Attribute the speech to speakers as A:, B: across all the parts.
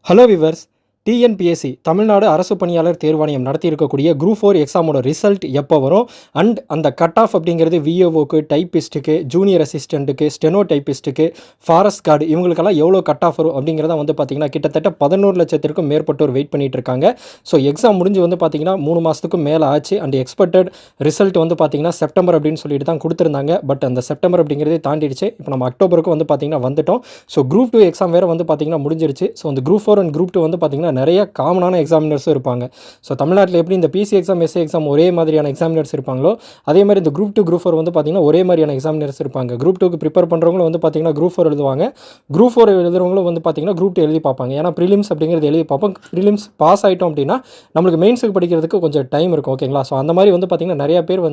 A: Hello viewers. TNPSC Tamil Nadu அரசு பணியாளர் தேர்வாணையம் நடத்தியிருக்கக்கூடிய குரூப் 4 எக்ஸாமோட ரிசல்ட் எப்போ வரும் அண்ட் அந்த கட் ஆஃப் அப்படிங்கிறது விஓஓக்கு, டைப்பிஸ்ட்டுக்கு, ஜூனியர் அசிஸ்டண்ட்டுக்கு, ஸ்டெனோ டைப்பிஸ்ட்டுக்கு, ஃபாரஸ்ட் கார்டு இவங்களுக்கெல்லாம் எவ்வளோ கட் ஆஃப் வரும் அப்படிங்கிறத பார்த்திங்கன்னா கிட்டத்தட்ட 11 லட்சத்திற்கும் மேற்பட்டோர் வெயிட் பண்ணிட்டு இருக்காங்க. ஸோ எக்ஸாம் முடிஞ்சு பார்த்திங்கன்னா 3 மாதத்துக்கும் மேலே ஆச்சு. அண்ட் எக்ஸ்பெக்டட் ரிசல்ட் பார்த்திங்கன்னா செப்டம்பர் அப்படின்னு சொல்லிட்டு தான் கொடுத்துருந்தாங்க. பட் அந்த செப்டம்பர் அப்படிங்கிறதே தாண்டிடுச்சு. இப்போ நம்ம அக்டோபருக்கு பார்த்திங்கன்னா வந்துட்டோம். ஸோ குரூப் 2 எக்ஸாம் வேறு பார்த்திங்கன்னா முடிஞ்சிருச்சு. ஸோ அந்த குரூப் 4 அண்ட் குரூப் 2 பார்த்திங்கன்னா நிறைய காமனான எக்ஸாமினர்ஸும் இருப்பாங்க. ஸோ தமிழ்நாட்டில் எப்படி இந்த பிசி எக்ஸாம், எஸ்ஏ எக்ஸாம் ஒரே மாதிரியான எக்ஸாமினர்ஸ் இருப்பாங்களோ, அதே மாதிரி இந்த குரூப் 2 குரூப் 4 பார்த்திங்கன்னா ஒரே மாதிரியான எக்ஸாமினர்ஸ் இருப்பாங்க. குரூப் 2க்கு ப்ரிப்பேர் பண்ணுறவங்களும் பார்த்திங்கன்னா குரூப் 4 எழுதுவாங்க. குரூப் 4 எழுதுறவங்களும் பார்த்திங்கன்னா குரூப் 2 எழுதி பார்ப்பாங்க. ஏன்னா ப்ரிலிம்ஸ் அப்படிங்கிறது எழுதி பார்ப்போம். ப்ரிலிம்ஸ் பாஸ் ஆகிட்டோம் அப்படின்னா நம்மளுக்கு மெயின்ஸுக்கு படிக்கிறதுக்கு கொஞ்சம் டைம் இருக்கும். ஓகேங்களா? ஸோ அந்த மாதிரி பார்த்திங்கன்னா நிறைய பேர்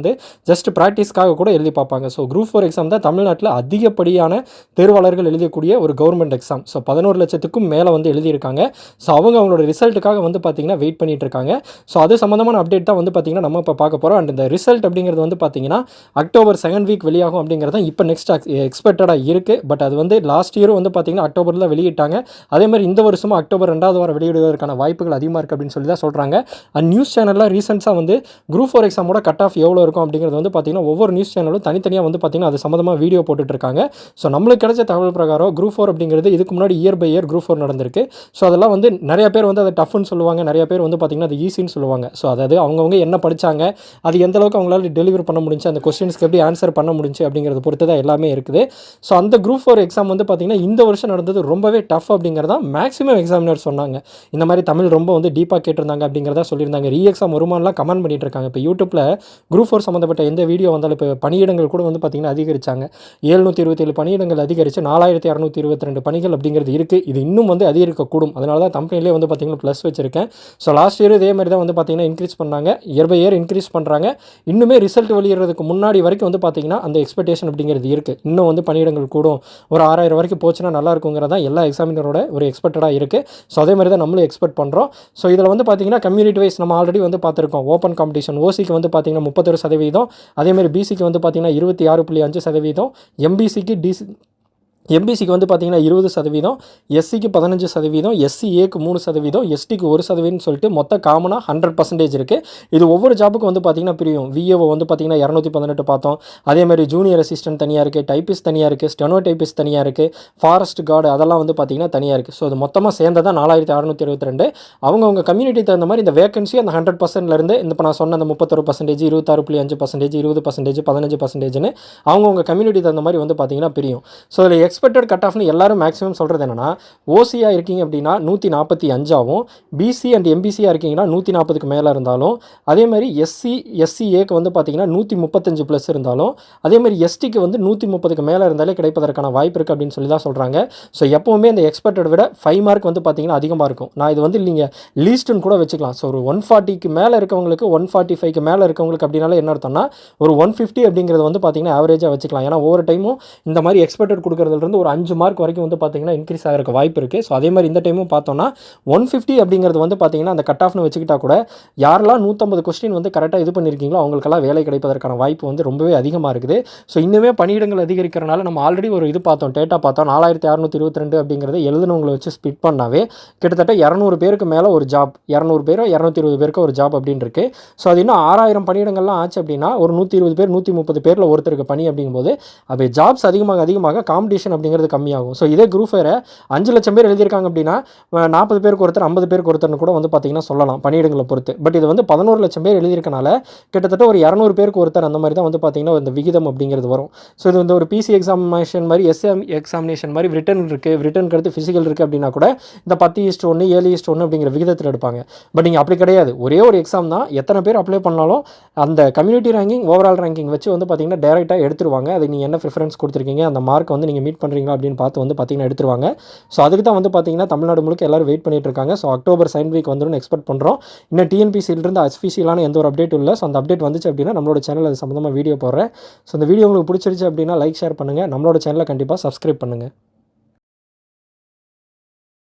A: ஜஸ்ட் ப்ராக்டிஸ்க்காக கூட எழுதி பார்ப்பாங்க. ஸோ குரூப் 4 எக்ஸாம் தான் தமிழ்நாட்டில் அதிகப்படியான தேர்வாளர்கள் எழுதக்கூடிய ஒரு கவர்மெண்ட் எக்ஸாம். ஸோ 11 லட்சத்துக்கும் மேலே எழுதியிருக்காங்க. ஸோ அவங்களோட ரிசல்ட்டுக்காக பார்த்திங்கன்னா வெயிட் பண்ணிட்டு இருக்காங்க. ஸோ அது சம்மந்தமான அப்டேட் தான் பார்த்திங்கன்னா நம்ம இப்போ பார்க்க போகிறோம். அண்ட் இந்த ரிசல்ட் அப்படிங்கிறது பார்த்திங்கன்னா அக்டோபர் 2nd வீக் வெளியாகும் அப்படிங்கிறது இப்போ நெக்ஸ்ட் எக்ஸ்பெக்டடாக இருக்குது. பட் அது லாஸ்ட் இயரும் பார்த்திங்கன்னா அக்டோபரில் தான் வெளியிட்டாங்க. அதே மாதிரி இந்த வருஷமும் அக்டோபர் 2வது வாரம் வெளியிடுவதற்கான வாய்ப்புகள் அதிகமாக இருக்குது அப்படின்னு சொல்லி தான் சொல்கிறாங்க. அண்ட் நியூஸ் சேனலில் ரீசென்ட்ஸாக குரூப் 4 எக்ஸாமோட கட் ஆஃப் எவ்வளோ இருக்கும் அப்படிங்கிறது பார்த்திங்கன்னா ஒவ்வொரு நியூஸ் சேனலும் தனித்தனியாக பார்த்திங்கன்னா அது சம்மந்தமாக வீடியோ போட்டுட்ருக்காங்க. ஸோ நம்மளுக்கு கிடைச்ச தகவல் பிரகாரம் குரூப் 4 அப்படிங்கிறது இதுக்கு முன்னாடி இயர் பை இயர் குரூப் 4 நடந்திருக்கு. ஸோ அதெல்லாம் நிறைய பேர் அதை டஃப்னு சொல்லுவாங்க, நிறைய பேர் பார்த்திங்கன்னா அது ஈஸின்னு சொல்லுவாங்க. ஸோ அதாவது அவங்கவுங்க என்ன படித்தாங்க, அது எந்த அளவுக்கு அவங்களால டெலிவரி பண்ண முடிஞ்சு, அந்த கொஸ்டின்ஸ்க்கு எப்படி ஆன்சர் பண்ண முடிஞ்சு அப்படிங்கிறத பொறுத்து தான் எல்லாமே இருக்குது. ஸோ அந்த குரூப் 4 எக்ஸாம் பார்த்திங்கன்னா இந்த வருஷம் நடந்தது ரொம்பவே டஃப் அப்படிங்கிறதா மேக்ஸிமம் எக்ஸாமினர் சொன்னாங்க. இந்த மாதிரி தமிழ் ரொம்ப டீப்பாக கேட்டிருந்தாங்க அப்படிங்கிறத சொல்லியிருந்தாங்க. ரீ எக்ஸாம் வருமானலாம் கமெண்ட் பண்ணிட்டு இருக்காங்க. இப்போ யூடியூப்பில் குரூப் 4 சம்மந்தப்பட்ட எந்த வீடியோ வந்தாலும் இப்போ பணியிடங்கள் கூட பார்த்திங்கன்னா அதிகரிச்சாங்க. 727 பணியிடங்கள் அதிகரித்து 4622 பணிகள் அப்படிங்கிறது இருக்குது. இது இன்னும் அதிகரிக்கக்கூடும். அதனால தான் கம்பெனிலே பார்த்திங்கன்னா ப்ளஸ் வச்சிருக்கேன். ஸோ லாஸ்ட் இயர் இதே மாதிரி தான் பார்த்திங்கன்னா இன்க்ரீஸ் பண்ணாங்க. இயர் பை இயர் இன்க்ரீஸ் பண்ணுறாங்க. இன்னுமே ரிசல்ட் வெளியிடுறதுக்கு முன்னாடி வரைக்கும் பார்த்திங்கன்னா அந்த எக்ஸ்பெக்டேஷன் அப்படிங்கிறது இருக்குது. இன்னும் பணியிடங்கள் கூடும், ஒரு 6000 வரைக்கும் போச்சுன்னா நல்லா இருக்குங்கிறதா எல்லா எக்ஸாமினரோட ஒரு எக்ஸ்பெக்டடாக இருக்குது. ஸோ அதே மாதிரி தான் நம்மளும் எக்ஸ்பெக்ட் பண்ணுறோம். ஸோ இதில் பார்த்திங்கன்னா கம்யூனிட்டி வைஸ் நம்ம ஆல்ரெடி பார்த்துருக்கோம். ஓப்பன் காம்படிஷன் ஓசிக்கு பார்த்திங்கன்னா 31%, அதேமாதிரி பிசிக்கு பார்த்திங்கன்னா 26.5%, எம்பிசிக்கு எம்பிசிக்கு பார்த்திங்கன்னா 20%, எஸ்சிக்கு 15%, எஸ்சிஏக்கு 3%, எஸ்டிக்கு 1% சொல்லிட்டு மொத்த காமனாக 100% இருக்குது. இது ஒவ்வொரு ஜாப்புக்கும் பார்த்திங்கன்னா பிரியும். விஏஓ பார்த்திங்கன்னா 218 பார்த்தோம். அதேமாதிரி ஜூனியர் அசிஸ்டன்ட் தனியாக இருக்குது, டைப்பிஸ்ட் தனியாக இருக்குது, ஸ்டெனோ டைப்பிஸ்ட் தனியாக இருக்குது, ஃபாரஸ்ட் கார்டு அதெல்லாம் பார்த்திங்கன்னா தனியாக இருக்குது. ஸோ அது மொத்தமாக சேர்ந்ததான் 4622. அவங்கவுங்க கம்யூனிட்டி தகுந்த மாதிரி இந்த வேகன்சி அந்த 100%லேருந்து இப்போ நான் சொன்ன அந்த 31%, 26.5%, 20%, 15%ன்னு அவங்கவுங்க கம்யூனிட்டி தகுந்த மாதிரி பார்த்திங்கன்னா பிரியும். ஸோ அதில் எக்ஸ்பெக்டட் கட் ஆஃப்னு எல்லாரும் மேக்ஸிமம் சொல்கிறது என்னென்னா, ஓசியாக இருக்கீங்க அப்படின்னா 145ஆகவும், பிசி அண்ட் எம்பிசியாக இருக்கீங்கன்னா 140க்கு மேலே இருந்தாலும், அதே மாதிரி எஸ்சிஏக்கு பார்த்திங்கன்னா 135 ப்ளஸ் இருந்தாலும், அதே மாதிரி எஸ்டிக்கு 130க்கு மேலே இருந்தாலே கிடைப்பதற்கான வாய்ப்பு இருக்குது அப்படின்னு சொல்லி தான் சொல்கிறாங்க. ஸோ எப்போவுமே இந்த எக்ஸ்பெக்டட் விட 5 மார்க் பார்த்திங்கன்னா அதிகமாக இருக்கும். நான் இது நீங்கள் லீஸ்ட்டுன்னு கூட வச்சுக்கலாம். ஸோ ஒரு 140க்கு மேலே இருக்கவங்களுக்கு, 145க்கு மேலே இருக்கவங்களுக்கு அப்படின்னால என்ன அர்த்தம்னா ஒரு 150 அப்படிங்கிறது பார்த்திங்கன்னா ஆவரேஜாக வச்சுக்கலாம். ஏன்னா ஒவ்வொரு டைமும் இந்த மாதிரி எக்ஸ்பெக்டட் கொடுக்குறதுலேருந்து ஒரு 5 மார்க் வரைக்கும் பார்த்திங்கன்னா இன்க்ரீஸ் ஆகிறதுக்கு வாய்ப்பு இருக்குது. ஸோ அதே மாதிரி இந்த டைமும் பார்த்தோன்னா 150 அப்படிங்கிறது பார்த்திங்கன்னா அந்த கட் ஆஃப்னு வச்சுக்கிட்டா கூட யாரெல்லாம் 150 கொஸ்டின் கரெக்டாக இது பண்ணியிருக்கீங்களோ அவங்களுக்கெல்லாம் வேலை கிடைப்பதற்கான வாய்ப்பு ரொம்பவே அதிகமாக இருக்குது. ஸோ இன்னுமே பணியிடங்கள் அதிகரிக்கிறனால நம்ம ஆல்ரெடி ஒரு இது பார்த்தோம், டேட்டா பார்த்தோம். 4622 அப்படிங்கிறத எழுதுனவங்களை வச்சு ஸ்பிட் பண்ணாவே கிட்டத்தட்ட 200 பேருக்கு மேலே ஒரு ஜாப், 200 பேரோ 220 பேருக்கு ஒரு ஜாப் அப்படின்னு இருக்குது. ஸோ அது இன்னும் 6000 பணியிடங்கள்லாம் ஆச்சு அப்படின்னா ஒரு 120 பேர் 130 பேரில் ஒருத்தருக்கு பணி அப்படிங்கும்போது அப்போ ஜாப்ஸ் அதிகமாக காம்படிஷன் அப்படிங்கிறது கம்மியாகும். ஸோ இதே குரூப் 4 5 லட்சம் பேர் எழுதியிருக்காங்க அப்படின்னா 40 பேருக்கு ஒருத்தர், 50 பேருக்கு ஒருத்தர்னு கூட பார்த்திங்கன்னா சொல்லலாம் பணியிடங்களை பொறுத்து. பட் இது 11 லட்சம் பேர் எழுதியிருக்கனால கிட்டத்தட்ட ஒரு 200 பேருக்கு ஒருத்தர் அந்த மாதிரி தான் பார்த்திங்கன்னா இந்த விகிதம் அப்படிங்கிறது வரும். ஸோ இது ஒரு பிசி எக்ஸாமினேஷன் மாதிரி, எஸ்எம் எக்ஸாமினேஷன் மாதிரி ரிட்டன் இருக்குது, ரிட்டனுக்கு அடுத்து ஃபிசிக்கல் இருக்குது அப்படின்னா கூட இந்த 10:1, 7:1 அப்படிங்கிற விகிதத்தில் எடுப்பாங்க. பட் நீங்கள் அப்படி கிடையாது. ஒரே ஒரு எக்ஸாம் தான், எத்தனை பேர் அப்ளை பண்ணாலும் அந்த கம்யூனிட்டி ரேங்கிங், ஓவரால் ரேங்கிங் வச்சு பார்த்திங்கன்னா டேரெக்டாக எடுத்துருவாங்க. அதுக்கு நீங்கள் என்ன ப்ரிஃபரன்ஸ் கொடுத்துருக்கீங்க, அந்த மார்க்கை நீங்கள் மீட் பண்ணுறீங்களா அப்படின்னு பார்த்து பார்த்திங்கன்னா எடுத்துருவாங்க. ஸோ அதுக்கு தான் பார்த்திங்கன்னா தமிழ்நாடு முழுக்க எல்லாரும் வெயிட் பண்ணிட்டு இருக்காங்க. ஸோ அக்டோபர் 2nd வீக் வந்துடும் எக்ஸ்பெக்ட் பண்ணுறோம். இன்னும் டிஎன்பிசியிலிருந்து அஃபிஷியலான எந்த ஒரு அப்டேட்டும் இல்லை. ஸோ அந்த அப்டேட் வந்துச்சு அப்படின்னா நம்மளோட சேனல் அது சம்மந்தமாக வீடியோ போடுறேன். ஸோ இந்த வீடியோ உங்களுக்கு பிடிச்சிருச்சு அப்படின்னா லைக், ஷேர் பண்ணுங்கள். நம்மளோட சேனலை கண்டிப்பாக சப்ஸ்கிரைப் பண்ணுங்கள்.